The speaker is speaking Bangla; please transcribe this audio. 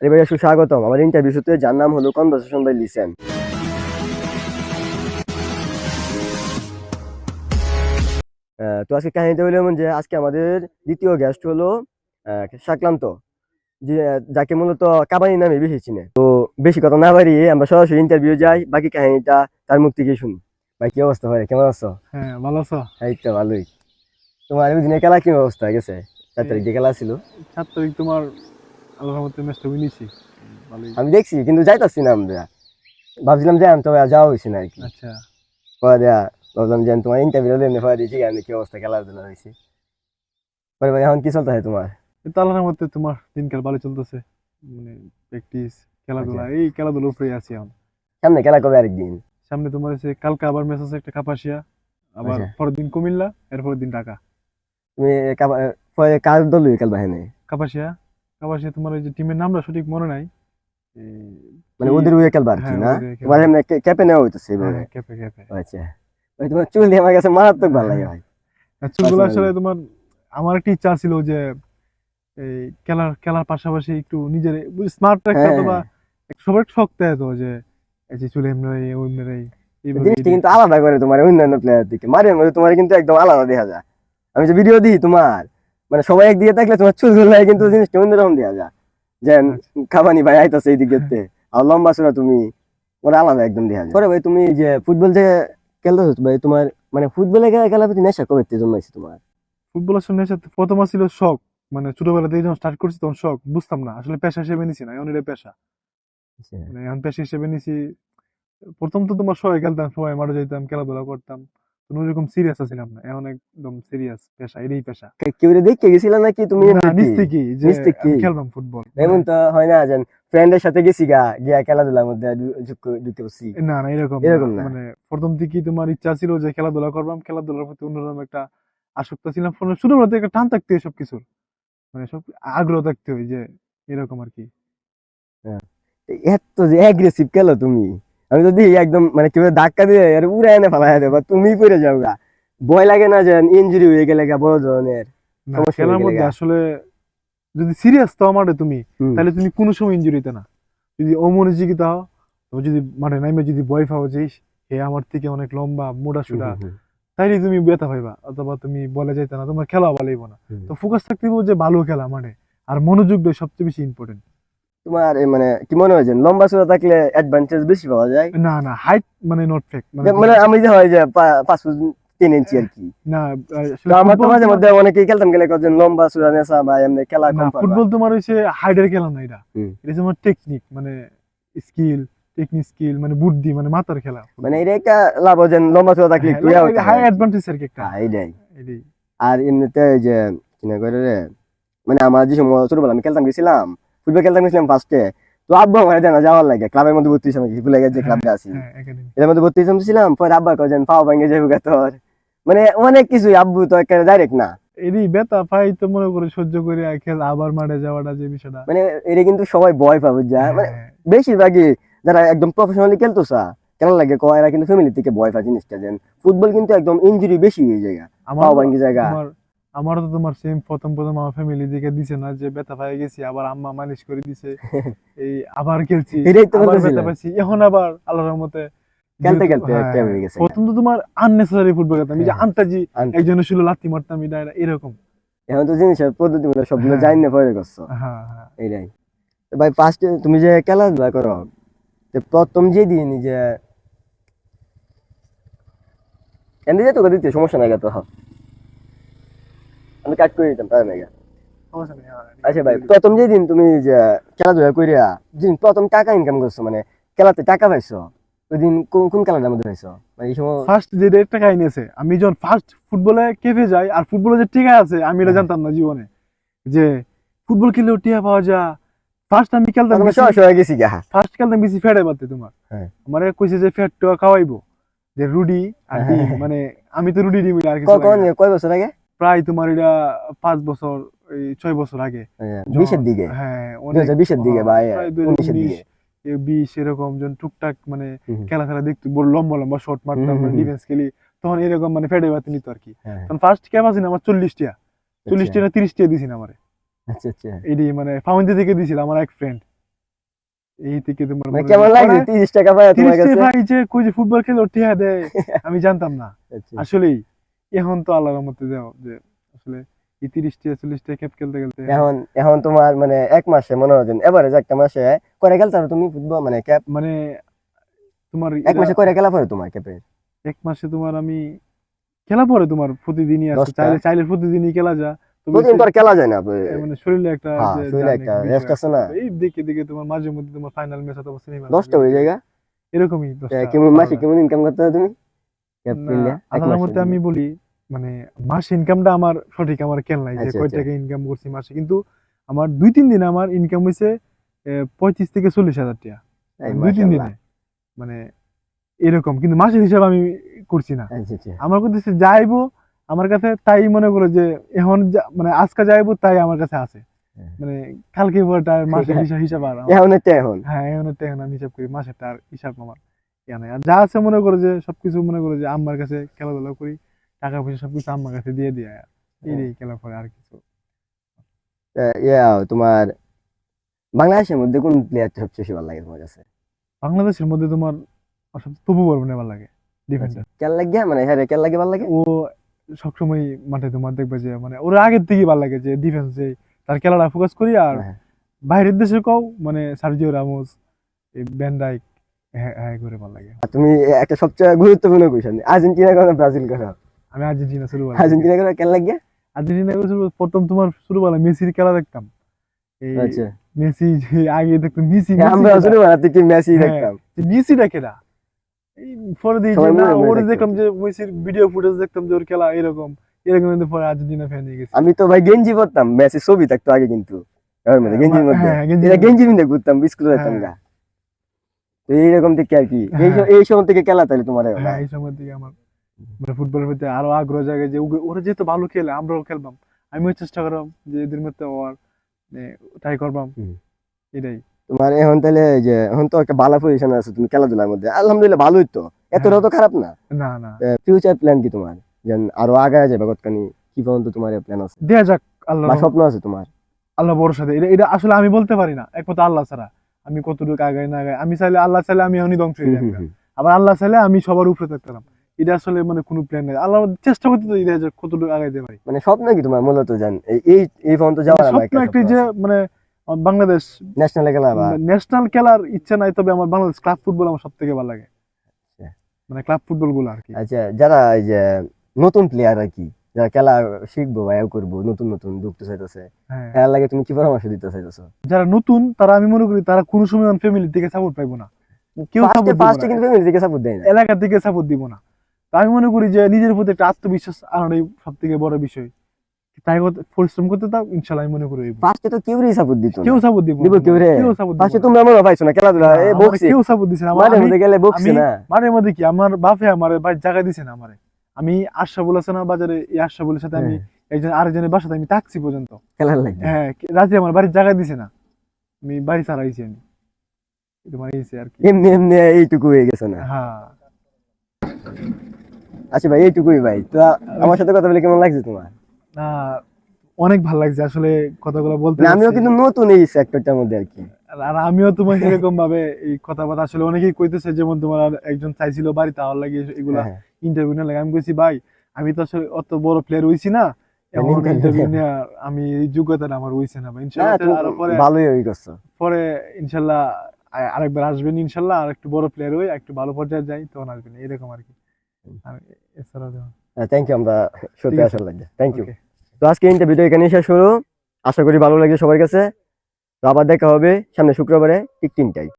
আরে ভাইয়া সুস্বাগতম আমার ইন্টারভিউতে, যার নাম হলো কনভারসেশন বাই লিসেন। তো আজকে কাহিনীটা হলো এমন যে আজকে আমাদের দ্বিতীয় গেস্ট হলো সাক্লান্ত, যে যাকে মূলত কাবানি নামে বেশি চিনে। তো বেশি কথা না বাড়িয়ে আমরা সরাসরি ইন্টারভিউ যাই, বাকি কাহিনীটা তার মুখ থেকে শুনি। ভাই কি অবস্থা, ভাই কেমন আছো? হ্যাঁ, ভালো আছো? এই তো ভালোই। তোমার ওই দিনে খেলা কি অবস্থা হয়ে গেছে? 4 তারিখ এই যে খেলা ছিল, 7 তারিখ তোমার আল্লাহর রহমতে ম্যাচটা উইনিছি। ভালোই। আমি দেখছি কিন্তু যাইতাছি না আমরা। ভাবছিলাম যে তবে আর যাওয়া হয়েছে না আর কি। আচ্ছা। পরে দেয়া ভাবলাম যে তোমার ইন্টারভিউ এমনি পরে দিয়েছি, আমি কি অবস্থা খেলাধুলা হয়েছে। পরে ভাই এখন কি চলতে হয় তোমার? এই তো আল্লাহর রহমতে তোমার দিনকাল ভালো চলতেছে। মানে প্র্যাকটিস, আচ্ছা, খেলাধুলা, এই খেলাধুলার উপরেই আছি এখন। সামনে খেলা কবে আরেকদিন? সামনে তোমার হচ্ছে কালকে আবার ম্যাচ আছে একটা কাপাসিয়া, আবার আচ্ছা, পরের দিন কুমিল্লা, এর পরের দিন ঢাকা। তুমি পরে কার দল খেলবা হেনে? কাপাসিয়া, কাপাসিয়া তোমার ওই যে টিমের নামটা সঠিক মনে নাই। এই মানে কি, ওদের হয়ে খেলবা আর কি হ্যাঁ না? ওদের দিয়ে তোমার খেলবো। এমনি ক্যাপে নেওয়া হইতেছে হ্যাঁ এইভাবে? হ্যাঁ, ক্যাপে ক্যাপে। আচ্ছা, ভাই তোমার চুল দিয়ে আমার কাছে মারাত্মক ভালো লাগে হ্যাঁ, ভাই, চুলগুলো আসলে পার্সোনালি। তোমার, আমার একটা ইচ্ছা ছিল যে এই খেলার খেলার পাশাপাশি একটু নিজের স্মার্ট রাখতে হ্যাঁ হতো, বা হ্যাঁ, সবার একটু শখ হতো যে এই যে চুলে এমনি ওমনি এইভাবে জিনিসটা এডিট। কিন্তু আলাদা করে তোমার অন্যান্য প্লেয়ার থেকে, মাঝে মধ্যে তোমার কিন্তু একদম আলাদা দেখা যায়। আমি যে ভিডিও দিই তোমার, মানে সবাই একদিকে থাকলে তোমার চুল গুলো কিন্তু জিনিসটা অন্যরকম দেখা যায়। যে আচ্ছা। খাবানি ভাই আইতাছে এই দিকে, আর লম্বা চূড়া তুমি, ওরা আলাদা একদম দেখা যায়। পরে ভাই তুমি যে ফুটবল যে খেলতেছো ভাই, তোমার মানে ফুটবলে খেলার প্রতি নেশা কবে থেকে জন্মাইছে তোমার? ফুটবল আসলে সাথে প্রথম ছিল শখ। মানে ছোটবেলা থেকে যখন স্টার্ট করছি তখন শখ, বুঝতাম না আসলে পেশা হিসেবে নিছি না, এখন এটা পেশা। আচ্ছা, মানে এখন পেশা হিসেবে নিছি। প্রথম তো তোমার সবাই খেলতাম, সবাই মাঠে যেতাম, খেলাধুলা করতাম, কোনো রকম সিরিয়াস ছিলাম না। এখন একদম সিরিয়াস, পেশা, এটাই পেশা। কেউ দেখে গেছিল নাকি তুমি না, এমনিতে? নিজ থেকেই যে নিজ থেকে? আমি খেলতাম ফুটবল মানে। এমন তো হয় না যে ফ্রেন্ডের সাথে গেছি গিয়া খেলাধুলার মধ্যে ঢুকে বসছি, না না, এরকম না। এরকম না? মানে প্রথম থেকেই তোমার ইচ্ছা ছিল যে খেলাধুলা করবাম, খেলাধুলার প্রতি অন্যরকম একটা আসক্ত ছিলাম। ছোটবেলা থেকে একটা টান থাকতে হয় সবকিছুর, মানে সব আগ্রহ থাকতে হয় যে এরকম আর কি। হ্যাঁ। এত যে অ্যাগ্রেসিভ খেলো তুমি, আমি তো দেখি একদম মানে কেউ ধাক্কা দিয়ে আর উড়ে এনে ফেলা দেবো, তুমি পড়ে যাও গা। ভয় লাগে না যে ইনজুরি হয়ে গেলে গা, বড় ধরনের না, সমস্যা হয়ে খেলার গেলে মধ্যে গা? আসলে যদি সিরিয়াস তো মাঠে তুমি, হুম তাহলে তুমি কোনো সময় ইনজুরিতে না। যদি অমনোযোগী হও, তুমি যদি মাঠে নাইমে যদি ভয় পাও যে ইস, হে আমার থেকে অনেক লম্বা মোটা হুম সোটা, হুম হুম তাইলে তুমি ব্যথা পাইবা, অথবা তুমি বলে যাইতে না, তোমার খেলা ভালো হইব না। হুম। তো ফোকাস থাকতে হইব যে ভালো খেলা মানে, আর মনোযোগটাই সবচেয়ে বেশি ইম্পর্টেন্ট। তোমার মানে কি মনে হয় যে লম্বা চূড়া থাকলে অ্যাডভান্টেজ বেশি পাওয়া যায়? না না, হাইট মানে নট ফ্যাক্ট, মানে মানে তোমার আমি যে হয় যে 5 ফুট 3 ইঞ্চি আর কি। না। তো আসলে আমার তো ফুটবল মাঝে তোমার, মধ্যে অনেকেই খেলতাম গেলে কজন লম্বা চূড়া নেশা বা এমনি খেলা না কম পারবা। ফুটবল তোমার হইছে হাইডের খেলা না এটা। হুম। এটা তোমার টেকনিক মানে স্কিল, স্কিল মানে বুদ্ধি, মানে মাথার খেলা মানে ফুটবল। এটা একটা লাভ হয় যে লম্বা চূড়া থাকলে হ্যাঁ, একটু ইয়া হইতে হাই হয় আর কি। অ্যাডভান্টেজ আর কি একটা। হ্যাঁ এইটাই। এটাই। আর এমনিতে এই যে কিনা করে রে, মানে আমার যে সময় ছোটবেলা আমি খেলতাম গেছিলাম, ফুটবল খেলতাম গেছিলাম ফার্স্টে। তো আব্বা আমার দেয় না যাওয়ার লাগে, ক্লাবের মধ্যে ভর্তি হয়েছিলাম, ফুটবল যে হ্যাঁ ক্লাবে আছি হ্যাঁ, একাডেমি। এর মধ্যে ভর্তি হয়েছিলাম। পরে আব্বা কয়েন পাও ভাঙে যাবো গা তোর, মানে অনেক কিছুই আব্বু তো একটা ডাইরেক্ট না। এরই ব্যথা পাই তো মনে করে সহ্য করে খেল, আবার মাঠে যাওয়াটা যে বিষয়টা। মানে এটা কিন্তু সবাই ভয় পাবে যা, মানে হ্যাঁ, বেশিরভাগই যারা একদম প্রফেশনালি খেলতো কেন লাগে কয়, এরা কিন্তু ফ্যামিলি থেকে ভয় পায় জিনিসটা। যেন ফুটবল কিন্তু একদম ইনজুরি বেশি হয়ে যায়, পাও আমারও ভাঙ্গি জায়গা। তোমার, আমারও তো তোমার সেম প্রথম প্রথম আমার ফ্যামিলি দিকে দিছে না, যে ব্যথা পাই গেছি, আবার আম্মা মালিশ করে দিছে, এই আবার খেলছি, এটাই তো আবার ব্যথা বলতেছিলাম, পাইছি, এখন আবার আল্লাহর রহমতে খেলতে যেহেতু খেলতে হ্যাঁ একটা হ্যাঁ, হয়ে গেছে গা। প্রথম তো তোমার আননেসেসারি ফুটবল খেলতাম, এই হ্যাঁ যে হ্যাঁ, আন্তাজি আনতে একজনের ছিল লাত্তি মারতাম, এটা এটা এরকম। এখন তো জিনিসের পদ্ধতি গুলো সবগুলো হ্যাঁ জানি না পরে করছো। হ্যাঁ হ্যাঁ। এইটাই। তো ভাই ফার্স্টে তুমি যে খেলাধুলা করো, তো প্রথম যে দিন যে এমনি যেত দিতে সমস্যা নাই তো, হ্যাঁ আমি কাট করে দিতাম তাই না। সমস্যা নেই, হ্যাঁ, আচ্ছা রিকভার ভাই, করে দিব। প্রথম যেদিন তুমি যে খেলাধুলা করিয়া যেদিন প্রথম টাকা ইনকাম করছো, মানে খেলাতে টাকা পাইছো, ওই দিন কোন কোন খেলাটার মধ্যে পাইছো? মানে এই সময়। ফার্স্ট যে রেটটা কাহিনী আছে, আমি যখন ফার্স্ট ফুটবলে কেঁপে যাই, আর ফুটবলে যে টিকা আছে আমি এটা হ্যাঁ, জানতাম না জীবনে, যে ফুটবল খেললেও টিয়া পাওয়া যায়। ফার্স্ট আমি খেলতাম প্রথমে গেছি, সমস্যা হয়ে গেছি গা। ফার্স্ট খেলতাম গেছি ফেটে পাতে তোমার। হ্যাঁ আমার কইছে যে ফ্যাট টোয়া খাওয়াইবো, যে রুডি আর হ্যাঁ ডিম, হ্যাঁ। মানে আমি তো রুডি ডিম আর কিছু লাগে না। কয় বছর আগে? প্রায় তোমার এটা 5 বছর, এই 6 বছর আগে। যখন 20-এর দিকে, হ্যাঁ দুই অনেক, হাজার বিশের দিকে বা প্রায় দুই হাজার 19-এর উনিশ দিকে। 20 এরকম, যখন টুকটাক মানে হুম খেলা খেলা দেখতো, বড় লম্বা লম্বা শট হুম মারতাম, হুম মানে হুম। ডিফেন্স খেলি, তখন এরকম মানে ফেডে বাতি নিত আর কি। হ্যাঁ হ্যাঁ, তখন ফার্স্ট ক্যাপ আছে না আমার 40 টিয়া, আচ্ছা 40 টিয়া না 30 টিয়া দিছি না আমারে। আচ্ছা আচ্ছা। এডি মানে ফাউন্ডে থেকে দিছিল আমার এক ফ্রেন্ড। এই থেকে তোমার মানে মনে কেমন করো লাগছে পরে 30 টাকা পায় তোমার 30 কাছে? ভাই যে কই যে ফুটবল খেলো টিহা দেয় আমি জানতাম না আচ্ছা। আসলেই। এখন তো আল্লাহর রহমতে যাও যে আসলে এই 30 টা 40 টা খেপ খেলতে খেলতে এখন এখন তোমার মানে এক মাসে মনে হয় এভারেজ একটা মাসে করে খেলতে পারো তুমি ফুটবল মানে ক্যাপ? মানে তোমার এক মাসে করে খেলা পড়ে তোমার ক্যাপে? এক মাসে তোমার আমি খেলা পরে তোমার প্রতিদিনই আছে, 10টা? চাইলে চাইলে প্রতিদিনই খেলা যা, তবে প্রতিদিন তো আর খেলা যায় না। মানে শরীরে একটা হ্যাঁ, যে শরীরে জার্নি একটা একটা রেস্ট বিষয় আছে আছে, না। এই দিকে দিকে তোমার মাঝে মধ্যে তোমার ফাইনাল ম্যাচ অথবা সেমিফাইনাল 10টা হয়ে যায়। এরকমই 10টা কেমন 12 মাসে টা। কেমন ইনকাম করতে হবে তুমি ক্যাপ না কিনলে এক আল্লাহর মাসে? মতে আমি বলি মানে মাস ইনকামটা আমার সঠিক আমার খেয়াল নাই যে আচ্ছা কয় আচ্ছা। টাকা ইনকাম করছি মাসে, কিন্তু আমার 2-3 দিনে আমার ইনকাম হয়েছে 35 থেকে 40 হাজার টাকা, এই 2-3 মাশাআল্লাহ। দিনে মানে এরকম, কিন্তু মাসের হিসাব আমি করছি না। আচ্ছা আচ্ছা। আমার কাছে যাইবো আমার কাছে তাই মনে করো যে এখন মানে আজকে যাইবো তাই আমার কাছে আছে, মানে কালকে পরটা মাসের হিসাব হিসাব আর এখন এটা এখন হ্যাঁ এখন একটা এখন আমি হিসাব করি মাসের তার হিসাব আমার ইয়া নাই। আর যা আছে মনে করো যে সবকিছু মনে করো যে আম্মার কাছে খেলাধুলা করি, টাকা পয়সা সবকিছু আম্মার কাছে দিয়ে দিয়ে এই খেলা করে আর কিছু। তোমার বাংলাদেশের মধ্যে কোন প্লেয়ারটা সবচেয়ে বেশি ভালো লাগে তোমার কাছে? বাংলাদেশের মধ্যে তোমার সবচেয়ে তবু বলবো নেবার লাগে ডিফেন্ডার। কেন লাগে মানে হ্যাঁ কেন লাগে ভালো লাগে? ও সবসময় মাঠে তোমার দেখবে যে মানে ওরা আগের থেকেই ভালো লাগে যে ডিফেন্সে তার খেলাটা ফোকাস করি। আর হ্যাঁ। বাইরের দেশে কও মানে সার্জিও রামোস, এই ভ্যান ডাইক, হ্যাঁ হ্যাঁ করে ভালো লাগে। আর তুমি একটা সবচেয়ে গুরুত্বপূর্ণ কোয়েশ্চেন, আর্জেন্টিনা করো ব্রাজিল করো? আমি আর্জেন্টিনা শুরু ভালো আর্জেন্টিনা করো কেন লাগে? আর্জেন্টিনা প্রথম তোমার শুরু ভালো মেসির খেলা দেখতাম, এই আচ্ছা। মেসি যে আগে দেখতাম মেসি আমরা শুরু বানাতে কি মেসি দেখতাম। মেসিটা কেডা, এই পরে দিয়ে যে সবাই না মনে মনে ওরে দেখতো। দেখলাম যে মেসির ভিডিও ফুটেজ দেখতাম যে ওর খেলা এরকম এরকম, কিন্তু পরে আর্জেন্টিনা ফ্যান হয়ে গেছি। আমি তো ভাই গেঞ্জি পরতাম, মেসি ছবি থাকতো আগে কিন্তু এর মধ্যে গেঞ্জির মধ্যে হ্যাঁ, গেঞ্জির এটা মধ্যে। গেঞ্জি পিন্ধে ঘুরতাম স্কুলে যেতাম হ্যাঁ। গা। তো এইরকম থেকে আর কি হ্যাঁ। এই সময় থেকে খেলা তাহলে তোমার হ্যাঁ এই সময় থেকে আমার মানে ফুটবলের প্রতি আরো আগ্রহ জাগে যে ওরা যেহেতু ভালো খেলে আমরাও খেলবাম, আমিও চেষ্টা করবাম যে এদের মধ্যে ওর ট্রাই করবাম এটাই। তোমার এখন তাহলে এই যে এখন তো একটা ভালো পজিশনে আছো তুমি খেলাধুলার মধ্যে, আলহামদুলিল্লাহ ভালোই তো, এতটাও তো খারাপ না। না না ফিউচার প্ল্যান কি তোমার, যেন আরো আগায় যাবে কতখানি, কি পর্যন্ত তোমার প্ল্যান আছে দেয়া যাক আল্লাহ বা স্বপ্ন আছে তোমার? আল্লাহ ভরসা দেয়, এটা এটা আসলে আমি বলতে পারি না, একমাত্র আল্লাহ ছাড়া আমি কতটুকু আগাই না আগাই। আমি চাইলে আল্লাহ চাইলে আমি এখনই ধ্বংস হয়ে যাবো, আবার আল্লাহ চাইলে আমি সবার উপরে থাকতাম। এটা আসলে মানে কোনো প্ল্যান নেই, আল্লাহ চেষ্টা করতে তো দেখা যাক কতটুকু আগাইতে পারি। মানে স্বপ্ন কি তোমার মূলত, জান এই এই পর্যন্ত যাওয়ার আমার স্বপ্ন একটি যে মানে বাংলাদেশ ন্যাশনাল খেলা বা ন্যাশনাল খেলার ইচ্ছা নাই, তবে আমার বাংলাদেশ ক্লাব ফুটবল আমার সব থেকে ভালো লাগে, আচ্ছা। মানে ক্লাব ফুটবল গুলো আর কি। আচ্ছা, যারা এই যে নতুন প্লেয়ার আর কি, যারা খেলা শিখবো বা এও করবো, নতুন নতুন ঢুকতে চাইতেছে, হ্যাঁ খেলার লাগে তুমি কি পরামর্শ দিতে চাইতেছো? যারা নতুন তারা আমি মনে করি তারা কোনো সময় ফ্যামিলি থেকে সাপোর্ট পাইবো না, কেউ সাপোর্ট ফার্স্টে কিন্তু ফ্যামিলি থেকে সাপোর্ট দেয় না, এলাকা থেকে সাপোর্ট দিব না। তো আমি মনে করি যে নিজের প্রতি একটা আত্মবিশ্বাস আনাটাই সব থেকে বড় বিষয়, তাই পরিশ্রম করতে দাও ইনশাল্লাহ আমি মনে করি ফার্স্টে তো কেউই সাপোর্ট দিত না। কেউ সাপোর্ট দিব দিব কেউ রে? কেউ সাপোর্ট ফার্স্টে তোমরা মনে পাইছো না খেলাধুলা এই বক্সি কেউ সাপোর্ট দিছে না। মাঠের মধ্যে গেলে বক্সি আমি না। মাঠের মধ্যে কি আমার বাপে আমার ভাই জায়গা দিছে না আমারে, আমি আশরাফুল আছে না বাজারে, এই আশরাফুলের সাথে আমি একজন আরেকজনের বাসাতে আমি থাকছি পর্যন্ত, খেলার লাগে হ্যাঁ রাতে আমার বাড়ির জায়গা দিছে না, আমি বাড়ি ছাড়া আইছি আমি, তোমার এইছে আর কি। এমনি এমনি এইটুকু হয়ে গেছে না। হ্যাঁ আচ্ছা ভাই, এইটুকুই ভাই। তো আমার সাথে কথা বলে কেমন লাগছে তোমার? না অনেক ভালো লাগছে আসলে কথাগুলো বলতে না, আমিও পারছি। কিন্তু নতুন এই সেক্টরটার মধ্যে আর কি। আর আমিও তোমার এরকম ভাবে এই কথাবার্তা আসলে অনেকেই কইতেছে, যেমন তোমার আর একজন চাইছিল বাড়িতে আমার লাগে এগুলা হ্যাঁ, ইন্টারভিউ না লাগে, আমি কইছি ভাই আমি তো আসলে অত বড় প্লেয়ার হইছি না, এখন interview ইন্টারভিউ নেয়া। নিয়ে আমি এই যোগ্যতাটা আমার হইছে না ভাই। না, ইনশাআল্লাহ তুমি আরো পরে ভালোই হয়ে গেছো। পরে ইনশাআল্লাহ আরেকবার আসবেন ইনশাআল্লাহ, আর একটু বড় প্লেয়ার হই একটু ভালো পর্যায়ে যাই তখন আসবেন এরকম আর কি। আর এছাড়া থ্যাংক ইউ, আমরা সত্যি ঠিক আছে। আসার লাগে থ্যাংক ইউ। Okay. তো আজকে ইন্টারভিউটা এখানেই শেষ হলো, আশা করি ভালো লাগে সবার কাছে। তো আবার দেখা হবে সামনে শুক্রবারে ঠিক 3টায়।